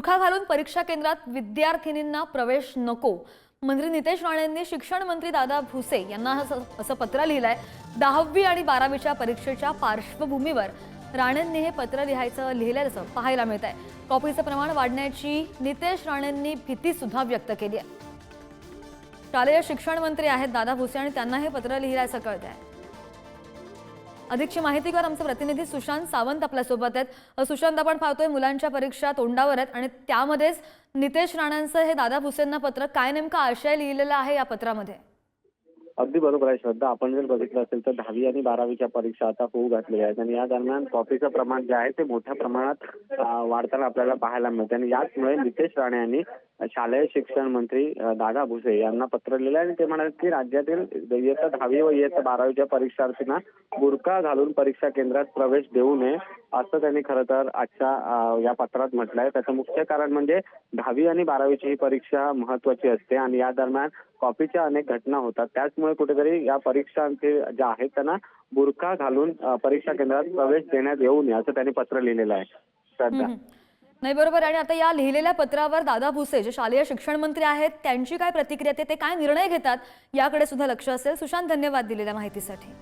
बुरखा घालून परीक्षा केंद्रात विद्यार्थिनींना प्रवेश नको। मंत्री नितेश राणेंनी शिक्षण मंत्री दादा भुसे यांना असं पत्र लिहिलंय। 10वी आणि 12वीच्या परीक्षेच्या पार्श्वभूमीवर राणेंनी हे पत्र लिहिल्याचं पाहायला मिळतंय। कॉपीचं प्रमाण वाढण्याची नितेश राणेंनी भीती सुद्धा व्यक्त केली आहे। शालेय शिक्षण मंत्री आहेत दादा भुसे आणि त्यांना हे पत्र लिहिल्याचं कळतंय। अधिकची माहिती घेऊन आमचे प्रतिनिधी सुशांत सावंत आपल्या सोबत आहेत। सुशांत, आपण पाहतोय मुलांच्या परीक्षा तोंडावर आहेत आणि त्यामध्येच नितेश राणेंचं हे दादा भुसेंना पत्र, काय नेमका आशय लिहिलेला आहे या पत्रामध्ये? अगदी बरोबर आहे श्रद्धा, आपण जर बघितलं असेल तर 10वी आणि 12वीच्या परीक्षा आता होऊ घातलेल्या आहेत आणि या दरम्यान कॉपीचं प्रमाण जे आहे ते मोठ्या प्रमाणात वाढताना आपल्याला पाहायला मिळते आणि याचमुळे नितेश राणे यांनी शालेय शिक्षण मंत्री दादा भुसे यांना पत्र लिहिलं आणि ते म्हणाले की राज्यातील इयत्ता 10वी व इयत्ता 12वीच्या परीक्षार्थींना बुरखा घालून परीक्षा केंद्रात प्रवेश देऊ नये असं त्यांनी खरं तर आजच्या या पत्रात म्हटलंय। त्याचं मुख्य कारण म्हणजे 10वी आणि 12वीची ही परीक्षा महत्वाची असते आणि या दरम्यान कॉपीच्या अनेक घटना होतात, त्याचमुळे कुठेतरी या परीक्षार्थी ज्या आहेत त्यांना बुरखा घालून परीक्षा केंद्रात प्रवेश देण्यात येऊ नये असं त्यांनी पत्र लिहिलेलं आहे। श्रद्धा, नाही बरोबर। आणि आता या लिहिलेल्या पत्रावर दादा भुसे जे शालेय शिक्षण मंत्री आहेत त्यांची काय प्रतिक्रिया, ते काय निर्णय घेतात याकडे सुद्धा लक्ष असेल। सुशांत, धन्यवाद दिलेल्या माहितीसाठी।